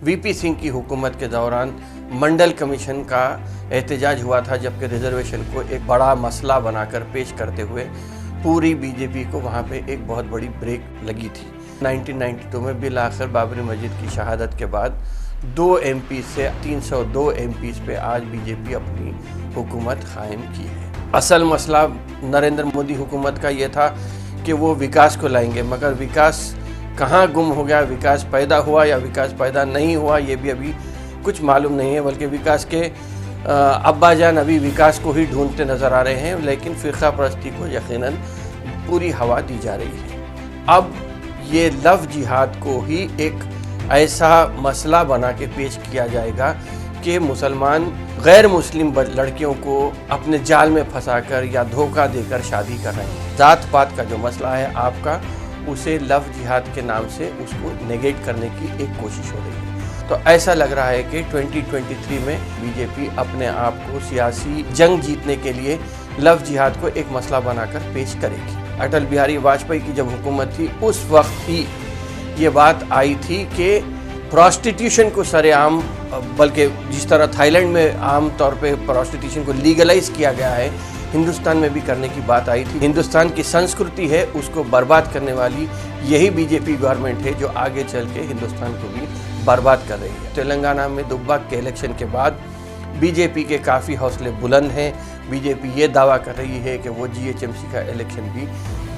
VP Singh की हुकूमत के दौरान मंडल कमीशन का एहतजाज हुआ था, जबकि रिजर्वेशन को एक बड़ा मसला बनाकर पेश करते हुए पूरी बीजेपी को वहाँ पे एक बहुत बड़ी ब्रेक लगी थी। 1992 में बिल आखिर बाबरी मस्जिद की शहादत के बाद 2 MP से 302 MPs पे आज बीजेपी अपनी हुकूमत कायम की है। असल मसला नरेंद्र मोदी हुकूमत का ये था कि वो विकास को लाएंगे, मगर विकास कहाँ गुम हो गया, विकास पैदा हुआ या विकास पैदा नहीं हुआ, ये भी अभी कुछ मालूम नहीं है। बल्कि विकास के अब्बा जान अभी विकास को ही ढूंढते नज़र आ रहे हैं, लेकिन फ़िरक़ा परस्ती को यकीनन पूरी हवा दी जा रही है। अब ये लव जिहाद को ही एक ऐसा मसला बना के पेश किया जाएगा कि मुसलमान गैर मुस्लिम लड़कियों को अपने जाल में फंसाकर या धोखा देकर शादी कर रहे हैं। ज़ात पात का जो मसला है आपका, उसे लव जिहाद के नाम से उसको नेगेट करने की एक कोशिश हो रही है। तो ऐसा लग रहा है कि 2023 में बीजेपी अपने आप को सियासी जंग जीतने के लिए लव जिहाद को एक मसला बनाकर पेश करेगी। अटल बिहारी वाजपेयी की जब हुकूमत थी, उस वक्त ही ये बात आई थी कि प्रोस्टिट्यूशन को सरेआम, बल्कि जिस तरह थाईलैंड में आम तौर पे प्रोस्टिट्यूशन को लीगलाइज किया गया है, हिंदुस्तान में भी करने की बात आई थी। हिंदुस्तान की संस्कृति है, उसको बर्बाद करने वाली यही बीजेपी गवर्नमेंट है जो आगे चल के हिंदुस्तान को भी बर्बाद कर रही है। तेलंगाना में दुब्बक के इलेक्शन के बाद बीजेपी के काफ़ी हौसले बुलंद हैं। बीजेपी ये दावा कर रही है कि वो GHMC का इलेक्शन भी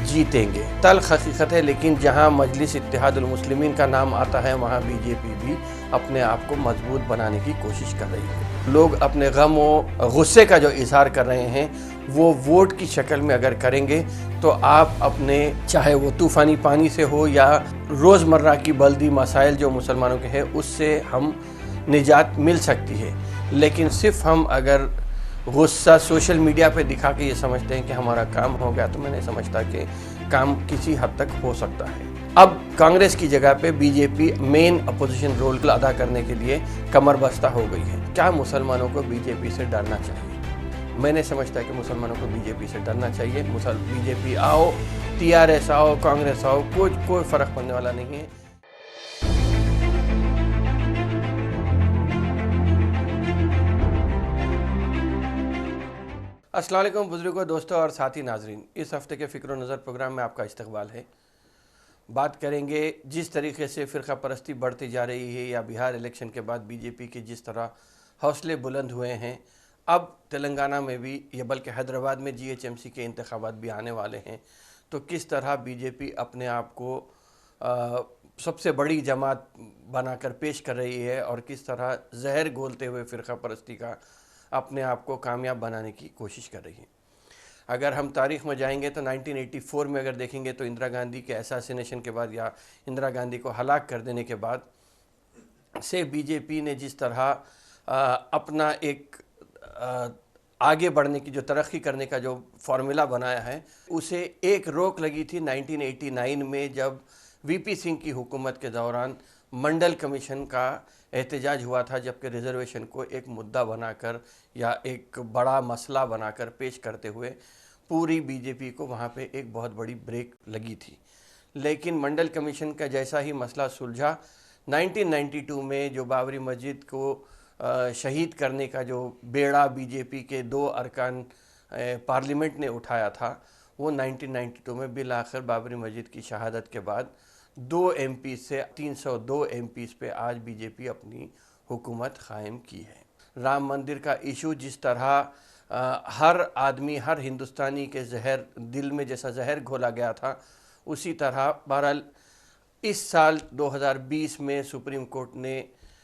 जीतेंगे। तल्ख हकीकत है, लेकिन जहां मजलिस इत्तेहादुल मुस्लिमीन का नाम आता है, वहां बीजेपी भी अपने आप को मजबूत बनाने की कोशिश कर रही है। लोग अपने गम और गुस्से का जो इजहार कर रहे हैं, वो वोट की शक्ल में अगर करेंगे तो आप अपने, चाहे वो तूफ़ानी पानी से हो या रोज़मर्रा की बल्दी मसाइल जो मुसलमानों के हैं, उससे हम निजात मिल सकती है। लेकिन सिर्फ हम अगर गुस्सा सोशल मीडिया पे दिखा के ये समझते हैं कि हमारा काम हो गया, तो मैं नहीं समझता कि काम किसी हद तक हो सकता है। अब कांग्रेस की जगह पे बीजेपी मेन अपोजिशन रोल अदा करने के लिए कमर बस्ता हो गई है। क्या मुसलमानों को बीजेपी से डरना चाहिए? मैं नहीं समझता कि मुसलमानों को बीजेपी से डरना चाहिए। बीजेपी आओ, TRS आओ, कांग्रेस आओ, कोई फ़र्क पड़ने वाला नहीं है। अस्सलाम वालेकुम बुजुर्गों, दोस्तों और साथी नाजरीन, इस हफ्ते के फ़िक्र नज़र प्रोग्राम में आपका इस्तकबाल है। बात करेंगे जिस तरीके से फ़िरक़ा परस्ती बढ़ती जा रही है, या बिहार इलेक्शन के बाद बीजेपी के जिस तरह हौसले बुलंद हुए हैं, अब तेलंगाना में भी, या बल्कि हैदराबाद में GHMC के इंतखाबात भी आने वाले हैं, तो किस तरह बीजेपी अपने आप को सबसे बड़ी जमात बनाकर पेश कर रही है और किस तरह जहर घोलते हुए फ़िरक़ा परस्ती का अपने आप को कामयाब बनाने की कोशिश कर रही है। अगर हम तारीख़ में जाएंगे तो 1984 में अगर देखेंगे तो इंदिरा गांधी के असैसिनेशन के बाद, या इंदिरा गांधी को हलाक कर देने के बाद से बीजेपी ने जिस तरह अपना एक आगे बढ़ने की, जो तरक्की करने का जो फार्मूला बनाया है, उसे एक रोक लगी थी 1989 में, जब वीपी सिंह की हुकूमत के दौरान मंडल कमीशन का एहतजाज हुआ था, जबकि रिजर्वेशन को एक मुद्दा बनाकर या एक बड़ा मसला बनाकर पेश करते हुए पूरी बीजेपी को वहाँ पे एक बहुत बड़ी ब्रेक लगी थी। लेकिन मंडल कमीशन का जैसा ही मसला सुलझा, 1992 में जो बाबरी मस्जिद को शहीद करने का जो बेड़ा बीजेपी के 2 अरकान पार्लियामेंट ने उठाया था, वो 1992 में बिल आखिर बाबरी मस्जिद की शहादत के बाद 2 MP से 302 MPs पे आज बीजेपी अपनी हुकूमत कायम की है। राम मंदिर का इशू जिस तरह हर आदमी, हर हिंदुस्तानी के जहर दिल में जैसा जहर घोला गया था, उसी तरह बहरहाल इस साल 2020 में सुप्रीम कोर्ट ने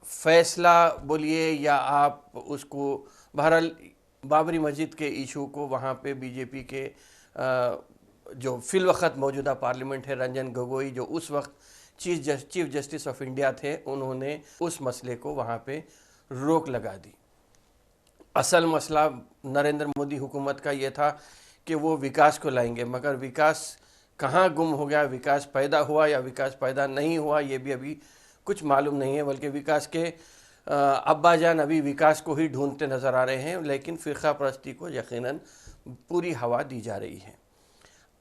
फैसला बोलिए या आप उसको, बहरहाल बाबरी मस्जिद के इशू को वहाँ पे बीजेपी के जो फिल वक्त मौजूदा पार्लियामेंट है, रंजन गोगोई, जो उस वक्त चीफ जस्टिस ऑफ इंडिया थे, उन्होंने उस मसले को वहाँ पे रोक लगा दी। असल मसला नरेंद्र मोदी हुकूमत का ये था कि वो विकास को लाएंगे, मगर विकास कहाँ गुम हो गया, विकास पैदा हुआ या विकास पैदा नहीं हुआ, ये भी अभी कुछ मालूम नहीं है। बल्कि विकास के अब्बा जान अभी विकास को ही ढूंढते नज़र आ रहे हैं, लेकिन फ़िरक़ा परस्ती को यकीनन पूरी हवा दी जा रही है।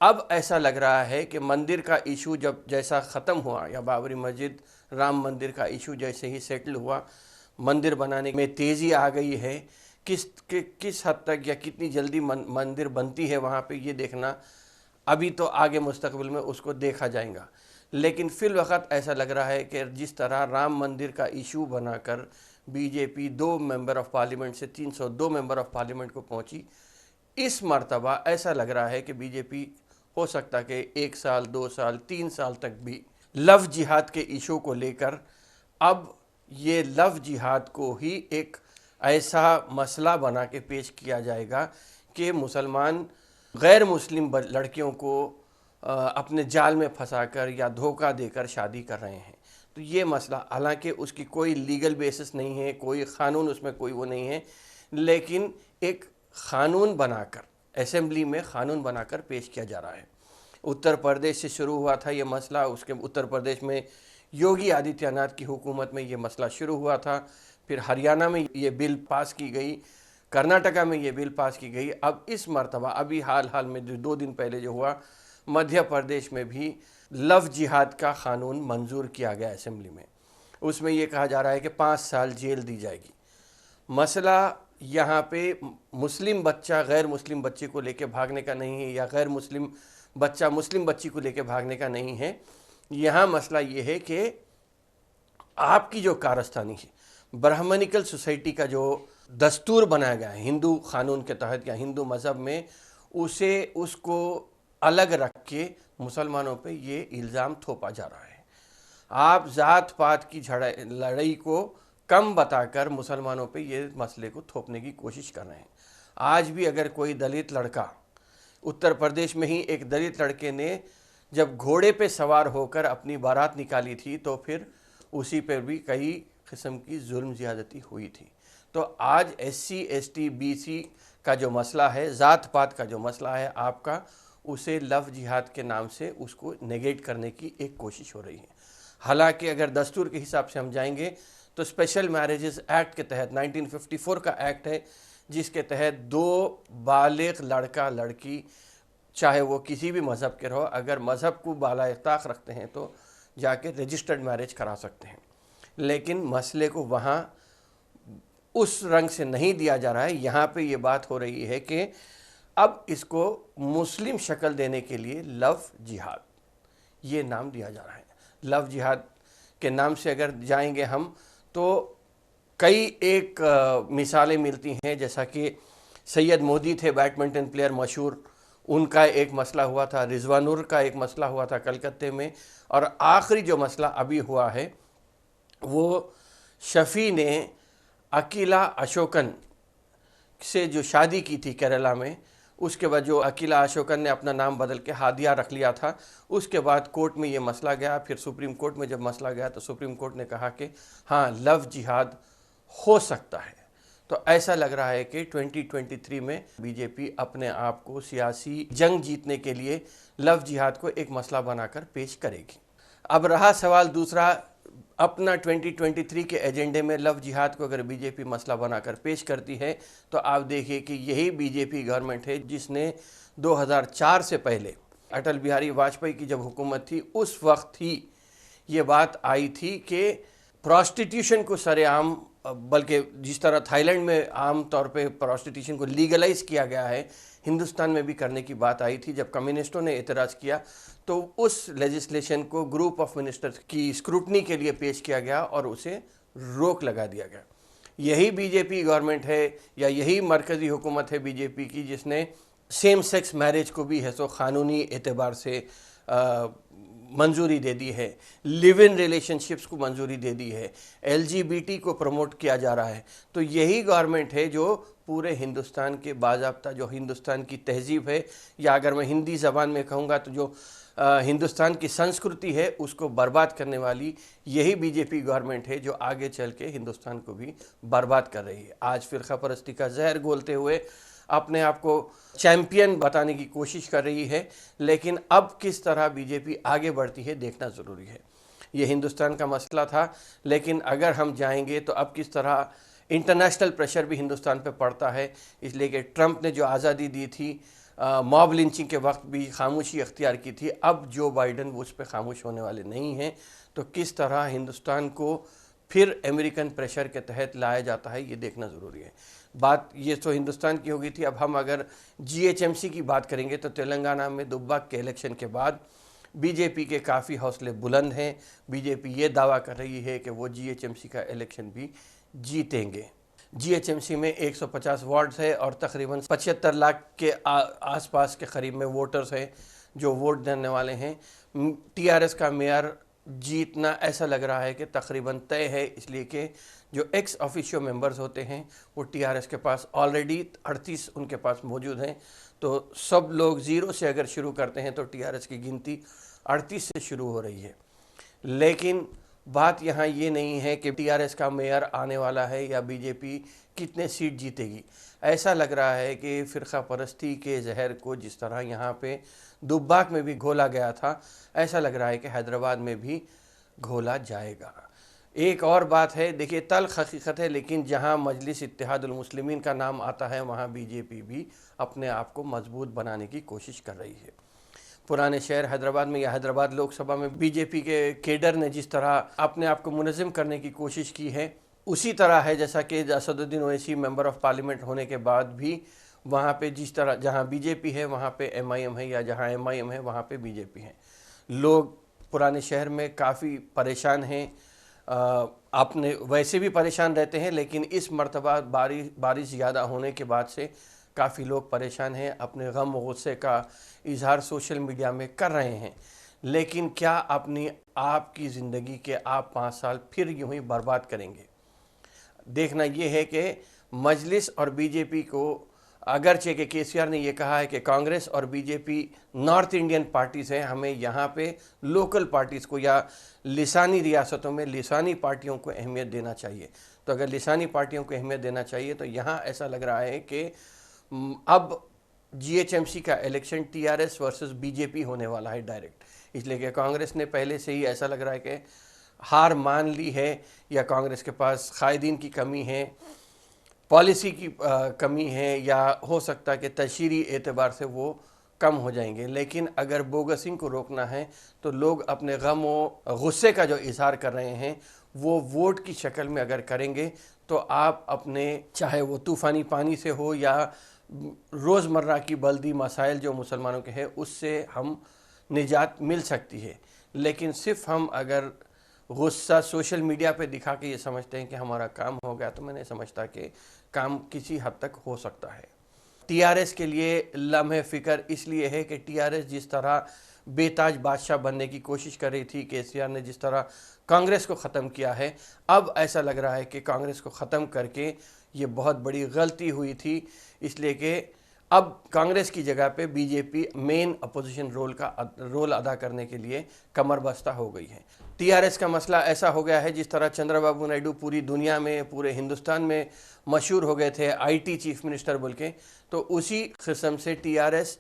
अब ऐसा लग रहा है कि मंदिर का इशू जब जैसा ख़त्म हुआ, या बाबरी मस्जिद राम मंदिर का इशू जैसे ही सेटल हुआ, मंदिर बनाने में तेज़ी आ गई है। किस हद तक या कितनी जल्दी मंदिर बनती है वहाँ पे, ये देखना अभी तो आगे मुस्तकबिल में उसको देखा जाएगा। लेकिन फिल वक्त ऐसा लग रहा है कि जिस तरह राम मंदिर का इशू बनाकर बीजेपी 2 मेंबर ऑफ पार्लियामेंट से 302 मेंबर ऑफ पार्लियामेंट को पहुंची, इस मर्तबा ऐसा लग रहा है कि बीजेपी हो सकता कि 1 साल 2 साल 3 साल तक भी लव जिहाद के इशू को लेकर, अब ये लव जिहाद को ही एक ऐसा मसला बना के पेश किया जाएगा कि मुसलमान गैर मुस्लिम लड़कियों को अपने जाल में फंसाकर या धोखा देकर शादी कर रहे हैं। तो ये मसला, हालांकि उसकी कोई लीगल बेसिस नहीं है, कोई क़ानून उसमें कोई वो नहीं है, लेकिन एक क़ानून बनाकर, असेंबली में क़ानून बनाकर पेश किया जा रहा है। उत्तर प्रदेश से शुरू हुआ था ये मसला, उसके उत्तर प्रदेश में योगी आदित्यनाथ की हुकूमत में ये मसला शुरू हुआ था, फिर हरियाणा में ये बिल पास की गई, कर्नाटका में ये बिल पास की गई। अब इस मर्तबा अभी हाल में जो 2 दिन पहले जो हुआ, मध्य प्रदेश में भी लव जिहाद का क़ानून मंजूर किया गया असेंबली में। उसमें ये कहा जा रहा है कि 5 साल जेल दी जाएगी। मसला यहाँ पे मुस्लिम बच्चा गैर मुस्लिम बच्चे को लेके भागने का नहीं है, या गैर मुस्लिम बच्चा मुस्लिम बच्ची को लेके भागने का नहीं है। यहाँ मसला ये है कि आपकी जो कारस्तानी है, ब्राह्मणिकल सोसाइटी का जो दस्तूर बनाया गया है हिंदू क़ानून के तहत या हिंदू मज़हब में, उसको अलग रख के मुसलमानों पे ये इल्ज़ाम थोपा जा रहा है। आप ज़ात पात की लड़ाई को कम बताकर मुसलमानों पे ये मसले को थोपने की कोशिश कर रहे हैं। आज भी अगर कोई दलित लड़का, उत्तर प्रदेश में ही एक दलित लड़के ने जब घोड़े पे सवार होकर अपनी बारात निकाली थी, तो फिर उसी पर भी कई किस्म की जुल्म ज़्यादती हुई थी। तो आज SC ST BC का जो मसला है, ज़ात पात का जो मसला है आपका, उसे लव जिहाद के नाम से उसको नेगेट करने की एक कोशिश हो रही है। हालांकि अगर दस्तूर के हिसाब से हम जाएंगे तो स्पेशल मैरिजेस एक्ट के तहत 1954 का एक्ट है, जिसके तहत 2 बालिग लड़का लड़की, चाहे वो किसी भी मज़हब के रहो, अगर मज़हब को बाला-इख्ताक रखते हैं तो जाके रजिस्टर्ड मैरिज करा सकते हैं। लेकिन मसले को वहाँ उस रंग से नहीं दिया जा रहा है। यहाँ पे ये बात हो रही है कि अब इसको मुस्लिम शक्ल देने के लिए लव जिहाद ये नाम दिया जा रहा है। लव जिहाद के नाम से अगर जाएंगे हम तो कई एक मिसालें मिलती हैं, जैसा कि सैयद मोदी थे बैडमिंटन प्लेयर मशहूर, उनका एक मसला हुआ था, रिजवानुर का एक मसला हुआ था कलकत्ते में, और आखिरी जो मसला अभी हुआ है वो शफ़ी ने अकीला अशोकन से जो शादी की थी केरला में, उसके बाद जो अकीला अशोकन ने अपना नाम बदल के हादिया रख लिया था, उसके बाद कोर्ट में ये मसला गया। फिर सुप्रीम कोर्ट में जब मसला गया तो सुप्रीम कोर्ट ने कहा कि हाँ, लव जिहाद हो सकता है। तो ऐसा लग रहा है कि 2023 में बीजेपी अपने आप को सियासी जंग जीतने के लिए लव जिहाद को एक मसला बनाकर पेश करेगी। अब रहा सवाल दूसरा, अपना 2023 के एजेंडे में लव जिहाद को अगर बीजेपी मसला बनाकर पेश करती है तो आप देखिए कि यही बीजेपी गवर्नमेंट है जिसने 2004 से पहले अटल बिहारी वाजपेयी की जब हुकूमत थी, उस वक्त ही ये बात आई थी कि प्रोस्टिट्यूशन को सरेआम, बल्कि जिस तरह थाईलैंड में आम तौर पे प्रोस्टिट्यूशन को लीगलाइज किया गया है, हिंदुस्तान में भी करने की बात आई थी। जब कम्युनिस्टों ने एतराज़ किया तो उस लेजिस्लेशन को ग्रुप ऑफ मिनिस्टर्स की स्क्रूटनी के लिए पेश किया गया और उसे रोक लगा दिया गया। यही बीजेपी गवर्नमेंट है या यही मरकज़ी हुकूमत है बीजेपी की जिसने सेम सेक्स मैरिज को भी है सो क़ानूनी एतबार से मंजूरी दे दी है, लिव इन रिलेशनशिप्स को मंजूरी दे दी है, LGBT को प्रमोट किया जा रहा है। तो यही गवर्नमेंट है जो पूरे हिंदुस्तान के बाज़ाब्ता जो हिंदुस्तान की तहज़ीब है, या अगर मैं हिंदी ज़बान में कहूँगा तो जो हिंदुस्तान की संस्कृति है, उसको बर्बाद करने वाली यही बीजेपी गवर्नमेंट है जो आगे चल के हिंदुस्तान को भी बर्बाद कर रही है। आज फ़िरक़ा परस्ती का जहर घोलते हुए अपने आप को चैम्पियन बताने की कोशिश कर रही है, लेकिन अब किस तरह बीजेपी आगे बढ़ती है देखना ज़रूरी है। ये हिंदुस्तान का मसला था, लेकिन अगर हम जाएंगे तो अब किस तरह इंटरनेशनल प्रेशर भी हिंदुस्तान पे पड़ता है, इसलिए कि ट्रंप ने जो आज़ादी दी थी मॉब लिंचिंग के वक्त भी खामोशी अख्तियार की थी, अब जो बाइडन उस पर खामोश होने वाले नहीं हैं। तो किस तरह हिंदुस्तान को फिर अमेरिकन प्रेशर के तहत लाया जाता है, ये देखना ज़रूरी है। बात ये तो हिंदुस्तान की हो गई थी। अब हम अगर जीएचएमसी की बात करेंगे तो तेलंगाना में दुब्बाक के इलेक्शन के बाद बीजेपी के काफ़ी हौसले बुलंद हैं। बीजेपी ये दावा कर रही है कि वो जीएचएमसी का इलेक्शन भी जीतेंगे। जीएचएमसी में 150 वार्ड्स है और तकरीबन 75 लाख के आसपास के करीब में वोटर्स हैं जो वोट देने वाले हैं। टीआरएस का मेयर जीतना ऐसा लग रहा है कि तकरीबन तय है, इसलिए कि जो एक्स ऑफिशियो मेंबर्स होते हैं वो टीआरएस के पास ऑलरेडी 38 उनके पास मौजूद हैं। तो सब लोग ज़ीरो से अगर शुरू करते हैं तो टीआरएस की गिनती 38 से शुरू हो रही है। लेकिन बात यहाँ ये नहीं है कि टीआरएस का मेयर आने वाला है या बीजेपी कितने सीट जीतेगी। ऐसा लग रहा है कि फ़िरका परस्ती के जहर को जिस तरह यहाँ पे दुब्बाक में भी घोला गया था, ऐसा लग रहा है कि हैदराबाद में भी घोला जाएगा। एक और बात है, देखिए तल्ख़ हकीकत है, लेकिन जहाँ मजलिस इत्तेहादुल मुस्लिमीन का नाम आता है वहाँ बीजेपी भी अपने आप को मजबूत बनाने की कोशिश कर रही है। पुराने शहर हैदराबाद में या हैदराबाद लोकसभा में बीजेपी के केडर ने जिस तरह अपने आप को मुनज़्ज़म करने की कोशिश की है, उसी तरह है जैसा कि Asaduddin Owaisi member of parliament होने के बाद भी वहाँ पे जिस तरह जहाँ बीजेपी है वहाँ पे एमआईएम है, या जहाँ एमआईएम है वहाँ पे बीजेपी है। लोग पुराने शहर में काफ़ी परेशान हैं। अपने वैसे भी परेशान रहते हैं, लेकिन इस मर्तबा बारिश ज़्यादा होने के बाद से काफ़ी लोग परेशान हैं, अपने गम और गुस्से का इजहार सोशल मीडिया में कर रहे हैं। लेकिन क्या अपनी आपकी ज़िंदगी के आप 5 साल फिर यूं ही बर्बाद करेंगे? देखना ये है कि मजलिस और बीजेपी को, अगरचे के केसीआर ने ये कहा है कि कांग्रेस और बीजेपी नॉर्थ इंडियन पार्टीज़ हैं, हमें यहाँ पे लोकल पार्टीज़ को या लिसानी रियासतों में लिसानी पार्टियों को अहमियत देना चाहिए। तो अगर लिसानी पार्टियों को अहमियत देना चाहिए तो यहाँ ऐसा लग रहा है कि अब जीएचएमसी का इलेक्शन टीआरएस वर्सेस बीजेपी होने वाला है डायरेक्ट, इसलिए कि कांग्रेस ने पहले से ही ऐसा लग रहा है कि हार मान ली है, या कांग्रेस के पास कायदीन की कमी है, पॉलिसी की कमी है, या हो सकता है कि तशरीई एतबार से वो कम हो जाएंगे। लेकिन अगर बोगसिंग को रोकना है तो लोग अपने गम और गुस्से का जो इजहार कर रहे हैं वो वोट की शक्ल में अगर करेंगे तो आप अपने, चाहे वो तूफ़ानी पानी से हो या रोज़मर्रा की बल्दी मसाइल जो मुसलमानों के हैं, उससे हम निजात मिल सकती है। लेकिन सिर्फ हम अगर गुस्सा सोशल मीडिया पे दिखा के ये समझते हैं कि हमारा काम हो गया, तो मैं नहीं समझता कि काम किसी हद तक हो सकता है। टीआरएस के लिए लम्हे फ़िक्र इसलिए है कि टीआरएस जिस तरह बेताज बादशाह बनने की कोशिश कर रही थी, केसीआर ने जिस तरह कांग्रेस को ख़त्म किया है, अब ऐसा लग रहा है कि कांग्रेस को ख़त्म करके ये बहुत बड़ी गलती हुई थी, इसलिए कि अब कांग्रेस की जगह पे बीजेपी मेन अपोजिशन रोल अदा करने के लिए कमर बस्ता हो गई है। टीआरएस का मसला ऐसा हो गया है, जिस तरह चंद्रबाबू नायडू पूरी दुनिया में, पूरे हिंदुस्तान में मशहूर हो गए थे आईटी चीफ मिनिस्टर बोल के, तो उसी किस्म से टीआरएस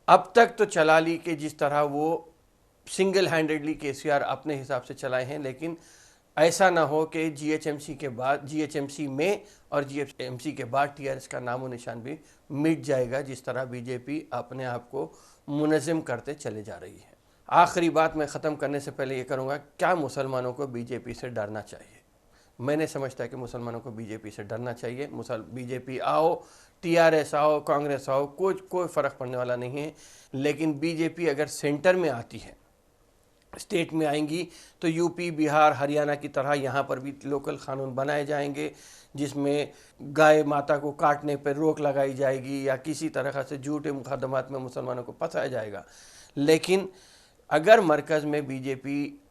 अब तक तो चला ली कि जिस तरह वो सिंगल हैंडेडली केसीआर अपने हिसाब से चलाए हैं। लेकिन ऐसा ना हो कि जीएचएमसी के बाद, जीएचएमसी में और जीएचएमसी के बाद टीआरएस का नामो निशान भी मिट जाएगा, जिस तरह बीजेपी अपने आप को मुनज़्ज़म करते चले जा रही है। आखिरी बात मैं ख़त्म करने से पहले ये करूँगा, क्या मुसलमानों को बीजेपी से डरना चाहिए? मैंने समझता है कि मुसलमानों को बीजेपी से डरना चाहिए। बीजेपी आओ, टीआरएस आओ, कांग्रेस आओ, कोई फ़र्क पड़ने वाला नहीं है। लेकिन बीजेपी अगर सेंटर में आती है, स्टेट में आएंगी, तो यूपी, बिहार, हरियाणा की तरह यहाँ पर भी लोकल कानून बनाए जाएंगे, जिसमें गाय माता को काटने पर रोक लगाई जाएगी या किसी तरह से झूठे मुकदमात में मुसलमानों को फंसाया जाएगा। लेकिन अगर मरकज़ में बीजेपी,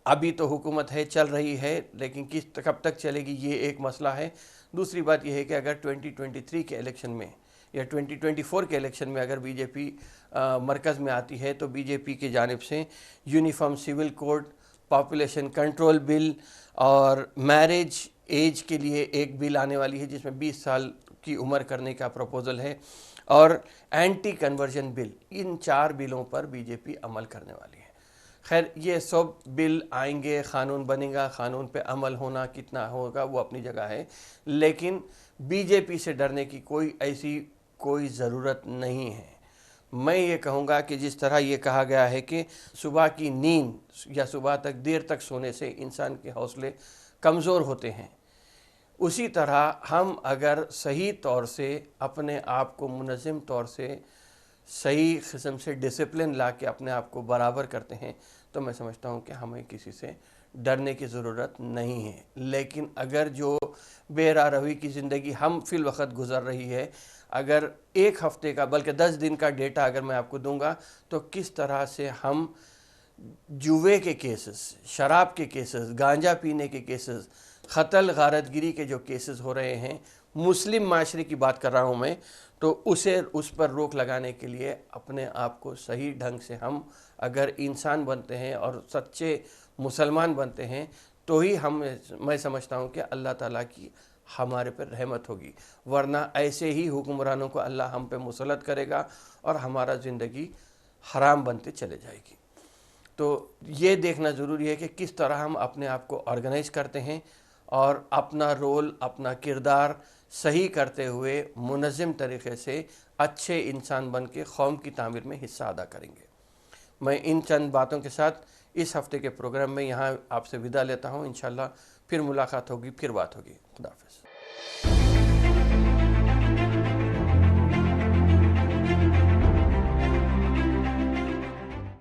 अभी तो हुकूमत है, चल रही है, लेकिन कब तक चलेगी ये एक मसला है। दूसरी बात यह है कि अगर 2023 के इलेक्शन में या 2024 के इलेक्शन में अगर बीजेपी मरकज़ में आती है, तो बीजेपी की जानिब से uniform civil code, population control bill और मैरिज एज के लिए एक बिल आने वाली है, जिसमें 20 साल की उम्र करने का प्रपोज़ल है, और एंटी कन्वर्जन बिल। इन 4 बिलों पर बीजेपी अमल करने वाली है। खैर, ये सब बिल आएंगे, क़ानून बनेगा, क़ानून पे अमल होना कितना होगा वो अपनी जगह है, लेकिन बीजेपी से डरने की कोई ऐसी कोई ज़रूरत नहीं है। मैं ये कहूँगा कि जिस तरह ये कहा गया है कि सुबह की नींद या सुबह तक देर तक सोने से इंसान के हौसले कमज़ोर होते हैं, उसी तरह हम अगर सही तौर से अपने आप को मुनज़्ज़म तौर से सही किस्म से डिसिप्लिन ला के अपने आप को बराबर करते हैं, तो मैं समझता हूँ कि हमें किसी से डरने की ज़रूरत नहीं है। लेकिन अगर जो बेरारवी की ज़िंदगी हम फिल वक्त गुज़र रही है, अगर एक हफ़्ते का बल्कि 10 दिन का डेटा अगर मैं आपको दूंगा, तो किस तरह से हम जुए के केसेस, शराब के केसेस, गांजा पीने के केसेस, क़त्ल गारतगिरी के जो केसेस हो रहे हैं, मुस्लिम माशरे की बात कर रहा हूँ मैं, तो उस पर रोक लगाने के लिए अपने आप को सही ढंग से हम अगर इंसान बनते हैं और सच्चे मुसलमान बनते हैं, तो ही मैं समझता हूँ कि अल्लाह ताला की हमारे पर रहमत होगी। वरना ऐसे ही हुक्मरानों को अल्लाह हम पे मुसलत करेगा और हमारा ज़िंदगी हराम बनते चले जाएगी। तो ये देखना ज़रूरी है कि किस तरह हम अपने आप को ऑर्गेनाइज़ करते हैं और अपना रोल, अपना किरदार सही करते हुए मुनज़्ज़म तरीक़े से अच्छे इंसान बन के कौम की तामीर में हिस्सा अदा करेंगे। मैं इन चंद बातों के साथ इस हफ़्ते के प्रोग्राम में यहाँ आपसे विदा लेता हूँ। इंशाअल्लाह फिर मुलाकात होगी, फिर बात होगी। खुदा हाफ़िज़।